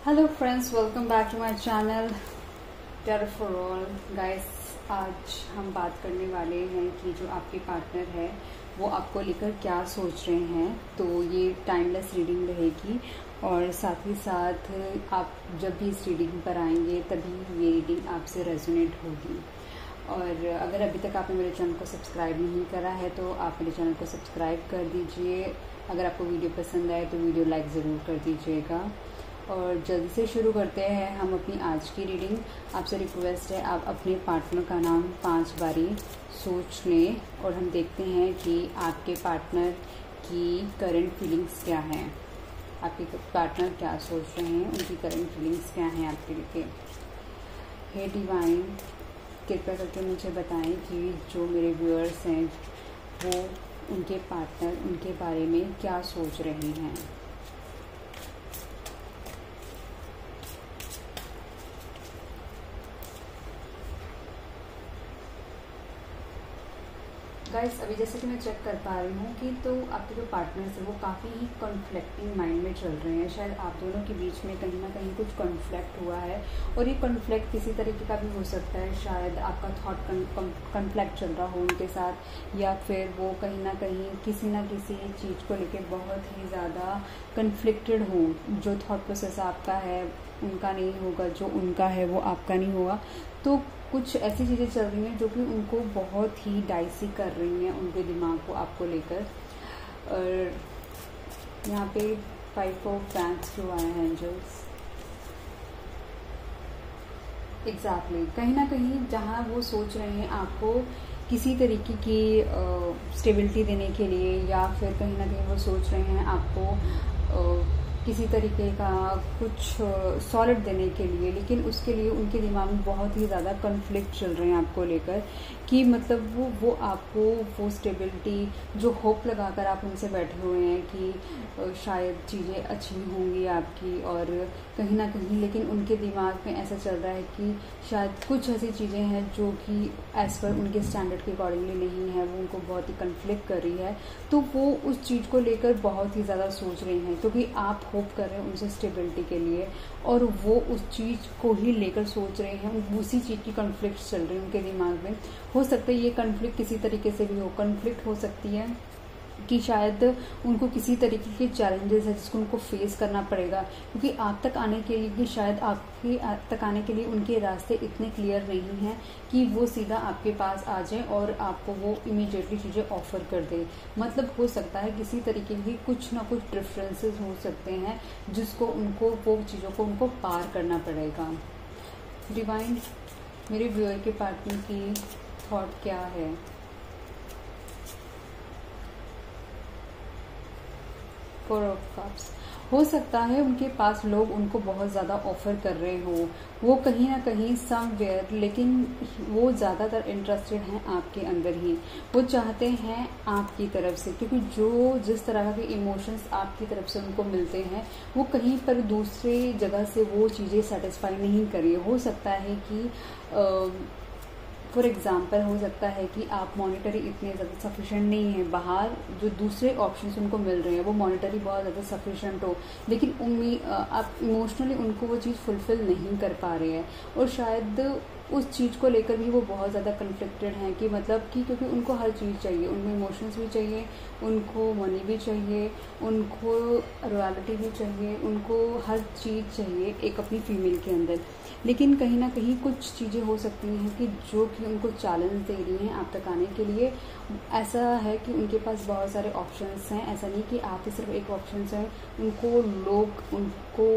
Hello friends, welcome back to my channel terror for all. Guys, आज हम बात करने वाले हैं कि जो आपके पार्टनर है वो आपको लेकर क्या सोच रहे हैं। तो ये टाइमलेस रीडिंग रहेगी और साथ ही साथ आप जब भी इस रीडिंग पर आएंगे तभी ये रीडिंग आपसे रेजोनेट होगी। और अगर अभी तक आपने मेरे चैनल को सब्सक्राइब नहीं करा है तो आप मेरे चैनल को सब्सक्राइब कर दीजिए। अगर आपको वीडियो पसंद आए तो वीडियो लाइक ज़रूर कर दीजिएगा। और जल्दी से शुरू करते हैं हम अपनी आज की रीडिंग। आपसे रिक्वेस्ट है आप अपने पार्टनर का नाम 5 बारी सोच लें और हम देखते हैं कि आपके पार्टनर की करंट फीलिंग्स क्या हैं। आपके पार्टनर क्या सोच रहे हैं, उनकी करंट फीलिंग्स क्या हैं आपके लिए। हे डिवाइन, कृपया करके मुझे बताएं कि जो मेरे व्यूअर्स हैं वो उनके पार्टनर उनके बारे में क्या सोच रहे हैं। गाइस, अभी जैसे कि मैं चेक कर पा रही हूँ कि तो आपके जो पार्टनर्स हैं वो काफ़ी ही कॉन्फ्लिक्टिंग माइंड में चल रहे हैं। शायद आप दोनों के बीच में कहीं ना कहीं कुछ कॉन्फ्लिक्ट हुआ है और ये कॉन्फ्लिक्ट किसी तरीके का भी हो सकता है। शायद आपका थॉट कॉन्फ्लिक्ट चल रहा हो उनके साथ, या फिर वो कहीं ना कहीं किसी ना किसी चीज़ को लेकर बहुत ही ज़्यादा कन्फ्लिक्टेड हो। जो थॉट प्रोसेस आपका है उनका नहीं होगा, जो उनका है वो आपका नहीं होगा। तो कुछ ऐसी चीज़ें चल रही हैं जो कि उनको बहुत ही डाइसी कर रही हैं उनके दिमाग को आपको लेकर। और यहाँ पे 5 ऑफ वैंड्स क्यों आए हैं एंजल्स। एग्जैक्टली, कहीं ना कहीं जहाँ वो सोच रहे हैं आपको किसी तरीके की स्टेबिलिटी देने के लिए, या फिर कहीं ना कहीं वो सोच रहे हैं आपको किसी तरीके का कुछ सॉलिड देने के लिए, लेकिन उसके लिए उनके दिमाग में बहुत ही ज़्यादा कॉन्फ्लिक्ट चल रहे हैं आपको लेकर कि मतलब वो आपको वो स्टेबिलिटी जो होप लगाकर आप उनसे बैठे हुए हैं कि शायद चीज़ें अच्छी होंगी आपकी, और कहीं ना कहीं लेकिन उनके दिमाग में ऐसा चल रहा है कि शायद कुछ ऐसी चीज़ें हैं जो कि एज़ पर उनके स्टैंडर्ड के अकॉर्डिंगली नहीं है, वो उनको बहुत ही कन्फ्लिक्ट कर रही है। तो वो उस चीज़ को लेकर बहुत ही ज़्यादा सोच रहे हैं क्योंकि आप होप कर रहे हैं उनसे स्टेबिलिटी के लिए, और वो उस चीज़ को ही लेकर सोच रहे हैं। उसी चीज़ की कॉन्फ्लिक्ट चल रही है उनके दिमाग में। हो सकता है ये कॉन्फ्लिक्ट किसी तरीके से भी हो। कॉन्फ्लिक्ट हो सकती है कि शायद उनको किसी तरीके के चैलेंजेस है जिसको उनको फेस करना पड़ेगा, क्योंकि आप तक आने के लिए शायद आपके तक आने के लिए उनके रास्ते इतने क्लियर नहीं हैं कि वो सीधा आपके पास आ जाए और आपको वो इमीडिएटली चीज़ें ऑफर कर दे। मतलब हो सकता है किसी तरीके की कुछ ना कुछ डिफरेंसेस हो सकते हैं जिसको उनको वो चीज़ों को उनको पार करना पड़ेगा। डिवाइन, मेरे व्यूअर के पार्टनर की थॉट क्या है। फोर ऑफ कप्स, हो सकता है उनके पास लोग उनको बहुत ज़्यादा ऑफर कर रहे हो, वो कहीं ना कहीं समवेयर, लेकिन वो ज़्यादातर इंटरेस्टेड हैं आपके अंदर ही। वो चाहते हैं आपकी तरफ से, क्योंकि जो जिस तरह के इमोशंस आपकी तरफ से उनको मिलते हैं वो कहीं पर दूसरे जगह से वो चीज़ें सेटिस्फाई नहीं कर रही है। हो सकता है कि फॉर एग्जाम्पल हो सकता है कि आप मॉनिटरी इतने ज़्यादा सफिशेंट नहीं है, बाहर जो दूसरे ऑप्शंस उनको मिल रहे हैं वो मॉनिटरी बहुत ज़्यादा सफिशेंट हो, लेकिन आप इमोशनली उनको वो चीज़ फुलफिल नहीं कर पा रहे हैं। और शायद उस चीज़ को लेकर भी वो बहुत ज़्यादा कन्फ्लिक्टेड हैं कि मतलब कि क्योंकि उनको हर चीज़ चाहिए, उनमें इमोशंस भी चाहिए, उनको मनी भी चाहिए, उनको रॉयल्टी भी चाहिए, उनको हर चीज़ चाहिए एक अपनी फीमेल के अंदर। लेकिन कहीं ना कहीं कुछ चीज़ें हो सकती हैं कि जो कि उनको चैलेंज दे रही हैं आप तक आने के लिए। ऐसा है कि उनके पास बहुत सारे ऑप्शंस हैं, ऐसा नहीं कि आप ही सिर्फ एक ऑप्शंस हैं। उनको लोग उनको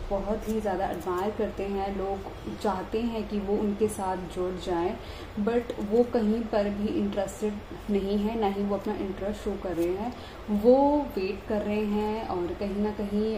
बहुत ही ज़्यादा एडमायर करते हैं, लोग चाहते हैं कि वो उनके साथ जुड़ जाएं, बट वो कहीं पर भी इंटरेस्टेड नहीं है, ना ही वो अपना इंटरेस्ट शो कर रहे हैं। वो वेट कर रहे हैं और कहीं ना कहीं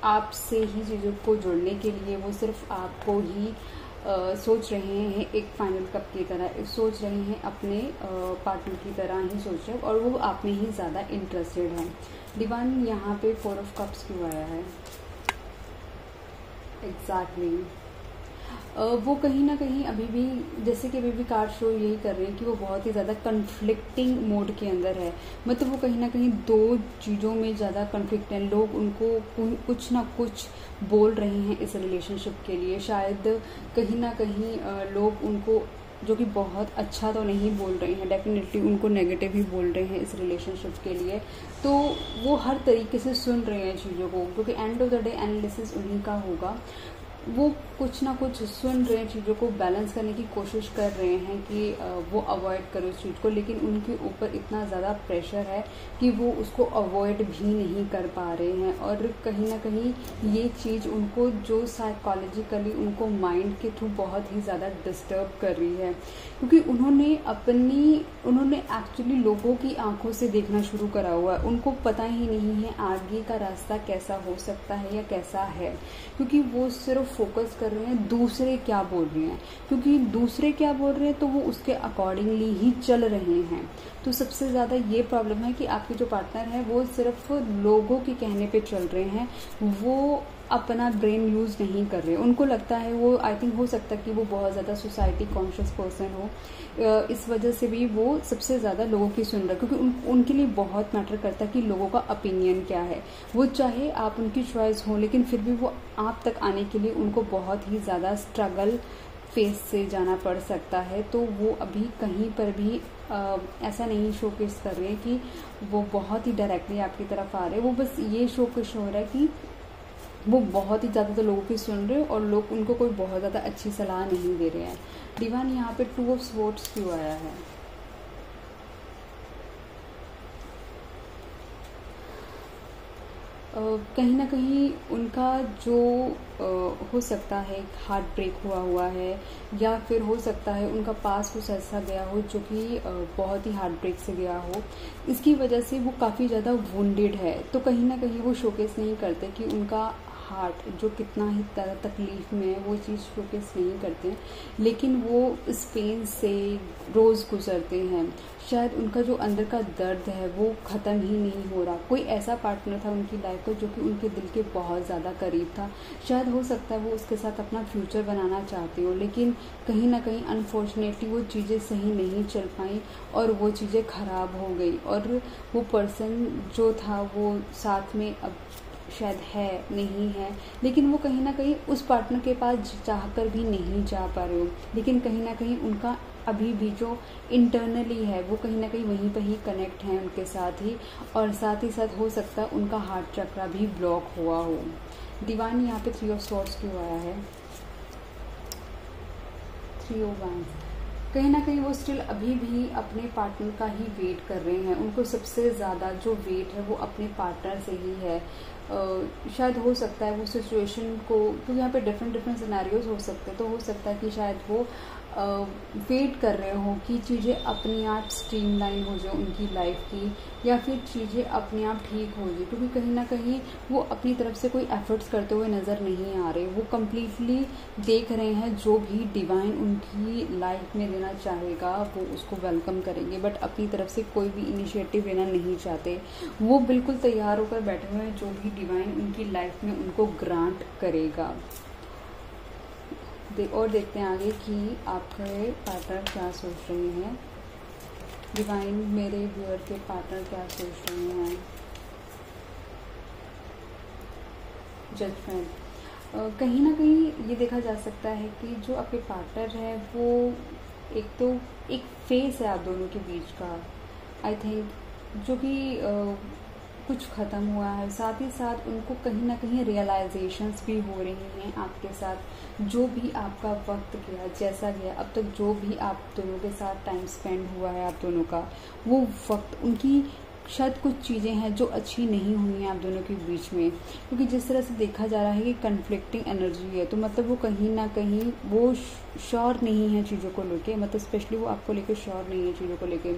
आपसे ही चीज़ों को जोड़ने के लिए वो सिर्फ आपको ही सोच रहे हैं, एक फाइनल कप की तरह सोच रहे हैं, अपने पार्टनर की तरह ही सोच रहे हैं, और वो आप में ही ज़्यादा इंटरेस्टेड हैं। डिवाइन, यहाँ पे 4 ऑफ कप्स क्यों आया है। एग्जैक्टली, वो कहीं ना कहीं अभी भी, जैसे कि अभी भी कार्ड शो यही कर रहे हैं कि वो बहुत ही ज़्यादा कन्फ्लिक्टिंग मोड के अंदर है। मतलब वो कहीं ना कहीं दो चीज़ों में ज़्यादा कन्फ्लिक्ट हैं। लोग उनको कुछ ना कुछ बोल रहे हैं इस रिलेशनशिप के लिए। शायद कहीं ना कहीं लोग उनको, जो कि बहुत अच्छा तो नहीं बोल रहे हैं, डेफिनेटली उनको नेगेटिव ही बोल रहे हैं इस रिलेशनशिप के लिए। तो वो हर तरीके से सुन रहे हैं चीज़ों को, क्योंकि end of the day analysis उन्हीं का होगा। वो कुछ ना कुछ सुन रहे हैं, चीज़ों को बैलेंस करने की कोशिश कर रहे हैं कि वो अवॉइड करो उस चीज़ को, लेकिन उनके ऊपर इतना ज़्यादा प्रेशर है कि वो उसको अवॉइड भी नहीं कर पा रहे हैं। और कहीं ना कहीं ये चीज़ उनको, जो साइकोलॉजिकली उनको माइंड के थ्रू बहुत ही ज़्यादा डिस्टर्ब कर रही है, क्योंकि उन्होंने एक्चुअली लोगों की आंखों से देखना शुरू करा हुआ है। उनको पता ही नहीं है आगे का रास्ता कैसा हो सकता है या कैसा है, क्योंकि वो सिर्फ फोकस कर रहे हैं दूसरे क्या बोल रहे हैं, क्योंकि दूसरे क्या बोल रहे हैं तो वो उसके अकॉर्डिंगली ही चल रहे हैं। तो सबसे ज़्यादा ये प्रॉब्लम है कि आपके जो पार्टनर है वो सिर्फ लोगों के कहने पे चल रहे हैं, वो अपना ब्रेन यूज़ नहीं कर रहे। उनको लगता है, वो आई थिंक हो सकता है कि वो बहुत ज़्यादा सोसाइटी कॉन्शियस पर्सन हो, इस वजह से भी वो सबसे ज़्यादा लोगों की सुन रहा है, क्योंकि उनके लिए बहुत मैटर करता है कि लोगों का ओपिनियन क्या है। वो चाहे आप उनकी चॉइस हो, लेकिन फिर भी वो आप तक आने के लिए उनको बहुत ही ज़्यादा स्ट्रगल फेस से जाना पड़ सकता है। तो वो अभी कहीं पर भी ऐसा नहीं शोकेस कर रहे हैं कि वो बहुत ही डायरेक्टली आपकी तरफ आ रहे हैं। वो बस ये शोकेस हो रहा है कि वो बहुत ही ज़्यादा तो लोगों की सुन रहे हैं और लोग उनको कोई बहुत ज़्यादा अच्छी सलाह नहीं दे रहे हैं। डिवाइन यहाँ पे 2 ऑफ स्वॉर्ड्स क्यों आया है? कहीं ना कहीं उनका जो हो सकता है हार्ट ब्रेक हुआ है, या फिर हो सकता है उनका पास कुछ ऐसा गया हो जो कि बहुत ही हार्ट ब्रेक से गया हो। इसकी वजह से वो काफ़ी ज़्यादा वुंडेड है। तो कहीं ना कहीं वो शोकेस नहीं करते कि उनका हार्ट जो कितना ही ज़्यादा तकलीफ में है, वो चीज़ शोकेस नहीं करते, लेकिन वो इस पेन से रोज़ गुजरते हैं। शायद उनका जो अंदर का दर्द है वो ख़त्म ही नहीं हो रहा। कोई ऐसा पार्टनर था उनकी लाइफ का जो कि उनके दिल के बहुत ज़्यादा करीब था। शायद हो सकता है वो उसके साथ अपना फ्यूचर बनाना चाहते हो, लेकिन कहीं ना कहीं अनफॉर्चुनेटली वो चीज़ें सही नहीं चल पाई और वो चीज़ें ख़राब हो गई। और वो पर्सन जो था वो साथ में अब शायद है नहीं है, लेकिन वो कहीं ना कहीं उस पार्टनर के पास चाहकर भी नहीं जा पा रहे हो। लेकिन कहीं ना कहीं उनका अभी भी जो इंटरनली है वो कहीं ना कहीं वहीं पर ही कनेक्ट है उनके साथ ही, और साथ ही साथ हो सकता है उनका हार्ट चक्रा भी ब्लॉक हुआ हो। डिवाइन यहाँ पे 3 ऑफ स्वॉर्ड्स क्यों आया है? 3 ऑफ वैंड्स। कहीं ना कहीं वो स्टिल अभी भी अपने पार्टनर का ही वेट कर रहे हैं। उनको सबसे ज़्यादा जो वेट है वो अपने पार्टनर से ही है। शायद हो सकता है वो सिचुएशन को, क्योंकि यहाँ पे डिफरेंट सिनेरियोज हो सकते हैं, तो हो सकता है कि शायद वो वेट कर रहे हो कि चीज़ें अपने आप स्ट्रीमलाइन हो जाए उनकी लाइफ की, या फिर चीज़ें अपने आप ठीक हो जाए, क्योंकि कहीं ना कहीं वो अपनी तरफ से कोई एफर्ट्स करते हुए नज़र नहीं आ रहे। वो कम्प्लीटली देख रहे हैं जो भी डिवाइन उनकी लाइफ में देना चाहेगा वो उसको वेलकम करेंगे, बट अपनी तरफ से कोई भी इनिशिएटिव लेना नहीं चाहते। वो बिल्कुल तैयार होकर बैठे हुए हैं जो भी डिवाइन उनकी लाइफ में उनको ग्रांट करेगा। और देखते हैं आगे कि आपके पार्टनर क्या सोच रहे हैं। डिवाइन मेरे व्यूअर के पार्टनर क्या सोच रहे हैं? जजमेंट। कहीं ना कहीं ये देखा जा सकता है कि जो आपके पार्टनर है वो एक फेस है आप दोनों के बीच का, आई थिंक, जो कि कुछ ख़त्म हुआ है। साथ ही साथ उनको कहीं ना कहीं रियलाइजेशंस भी हो रही हैं आपके साथ। जो भी आपका वक्त गया, जैसा गया अब तक, जो भी आप दोनों के साथ टाइम स्पेंड हुआ है आप दोनों का, वो वक्त उनकी शायद कुछ चीज़ें हैं जो अच्छी नहीं हुई हैं आप दोनों के बीच में, क्योंकि जिस तरह से देखा जा रहा है कि कन्फ्लिक्टिंग एनर्जी है, तो मतलब वो कहीं ना कहीं वो श्योर नहीं है चीज़ों को लेके, मतलब स्पेशली वो आपको लेके श्योर नहीं है चीज़ों को लेके,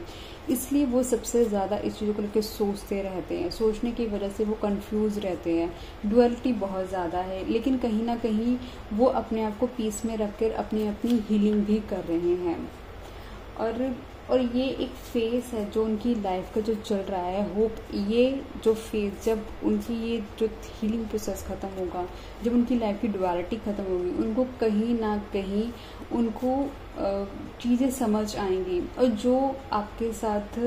इसलिए वो सबसे ज़्यादा इस चीज़ों को लेके सोचते रहते हैं। सोचने की वजह से वो कंफ्यूज रहते हैं, डुअलिटी बहुत ज़्यादा है, लेकिन कहीं ना कहीं वो अपने आप को पीस में रख कर अपनी हीलिंग भी कर रहे हैं। और और ये एक फेस है जो उनकी लाइफ का जो चल रहा है। होप ये जो फेस, जब उनकी ये जो हीलिंग प्रोसेस ख़त्म होगा, जब उनकी लाइफ की डुअलिटी ख़त्म होगी, उनको कहीं ना कहीं उनको चीज़ें समझ आएंगी। और जो आपके साथ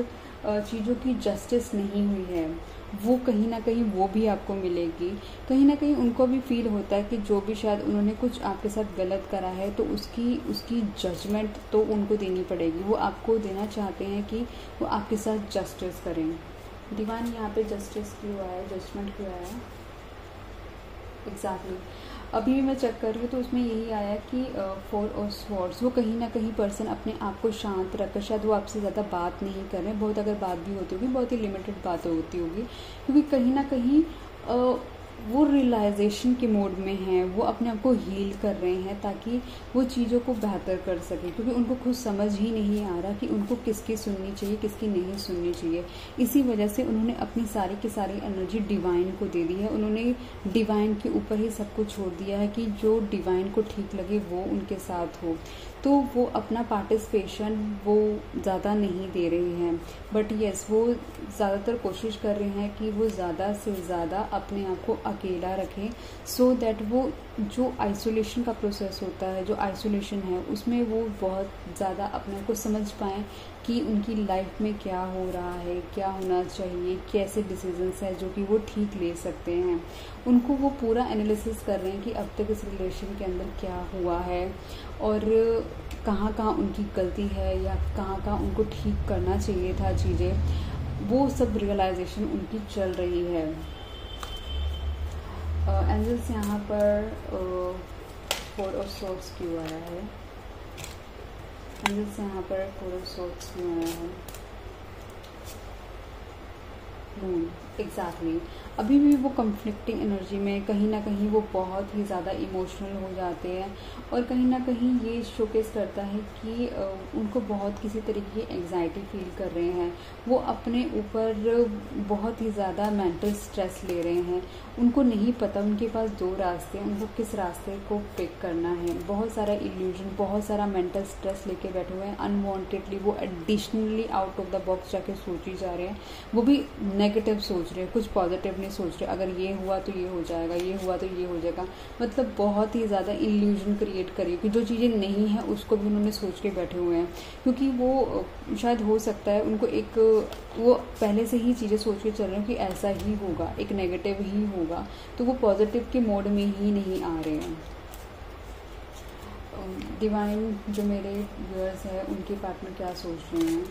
चीज़ों की जस्टिस नहीं हुई है वो कहीं ना कहीं वो भी आपको मिलेगी। कहीं ना कहीं उनको भी फील होता है कि जो भी शायद उन्होंने कुछ आपके साथ गलत करा है तो उसकी जजमेंट तो उनको देनी पड़ेगी। वो आपको देना चाहते हैं कि वो आपके साथ जस्टिस करें। डिवाइन यहाँ पे जस्टिस क्यों आया है, जजमेंट क्यों आया है? एग्जैक्टली अभी भी मैं चेक कर रही हूँ तो उसमें यही आया कि 4 ऑफ स्वॉर्ड्स, वो कहीं ना कहीं पर्सन अपने आप को शांत रखकर, शायद वो आपसे ज़्यादा बात नहीं कर रहे हैं, बहुत अगर बात भी होती होगी बहुत ही लिमिटेड बात होती होगी, क्योंकि कहीं ना कहीं वो रियलाइजेशन के मोड में हैं, वो अपने आप को हील कर रहे हैं ताकि वो चीज़ों को बेहतर कर सके, क्योंकि उनको खुद समझ ही नहीं आ रहा कि उनको किसकी सुननी चाहिए किसकी नहीं सुननी चाहिए। इसी वजह से उन्होंने अपनी सारी की सारी एनर्जी डिवाइन को दे दी है। उन्होंने डिवाइन के ऊपर ही सब कुछ छोड़ दिया है कि जो डिवाइन को ठीक लगे वो उनके साथ हो। तो वो अपना पार्टिसिपेशन वो ज़्यादा नहीं दे रहे हैं, बट येस वो ज़्यादातर कोशिश कर रहे हैं कि वो ज़्यादा से ज़्यादा अपने आप को अकेला रखें, सो दैट वो जो आइसोलेशन का प्रोसेस होता है, जो आइसोलेशन है, उसमें वो बहुत ज़्यादा अपने आप को समझ पाएँ कि उनकी लाइफ में क्या हो रहा है, क्या होना चाहिए, कैसे डिसीजंस हैं जो कि वो ठीक ले सकते हैं। उनको वो पूरा एनालिसिस कर रहे हैं कि अब तक इस रिलेशन के अंदर क्या हुआ है और कहाँ कहाँ उनकी गलती है या कहाँ कहाँ उनको ठीक करना चाहिए था चीज़ें, वो सब रियलाइजेशन उनकी चल रही है। एंजल्स यहाँ पर 4 ऑफ स्वॉर्ड्स क्यों आया है? एंजल्स यहाँ पर 4 ऑफ स्वॉर्ड्स क्यों आया है? मून, एग्जैक्टली अभी भी वो कन्फ्लिक्टिंग एनर्जी में, कहीं ना कहीं वो बहुत ही ज़्यादा इमोशनल हो जाते हैं और कहीं ना कहीं ये शोकेस करता है कि उनको बहुत किसी तरीके की एंग्जाइटी फील कर रहे हैं। वो अपने ऊपर बहुत ही ज़्यादा मेंटल स्ट्रेस ले रहे हैं। उनको नहीं पता, उनके पास 2 रास्ते हैं, उनको किस रास्ते को पिक करना है। बहुत सारा इल्यूजन, बहुत सारा मेंटल स्ट्रेस लेके बैठे हुए हैं। अनवांटेडली वो additionally out of the box जाके सोच ही जा रहे हैं। वो भी नेगेटिव सोच रहे हैं, कुछ पॉजिटिव नहीं सोच रहे। अगर ये हुआ तो ये हो जाएगा, ये हुआ तो ये हो जाएगा, मतलब बहुत ही ज़्यादा इल्यूजन क्रिएट करिए कि जो चीज़ें नहीं हैं उसको भी उन्होंने सोच के बैठे हुए हैं। क्योंकि वो शायद हो सकता है उनको एक, वो पहले से ही चीज़ें सोच के चल रहे हैं कि ऐसा ही होगा, एक नेगेटिव ही होगा, तो वो पॉजिटिव के मोड में ही नहीं आ रहे हैं। डिवाइन जो मेरे व्यूअर्स हैं उनके पार्टनर क्या सोच रहे हैं?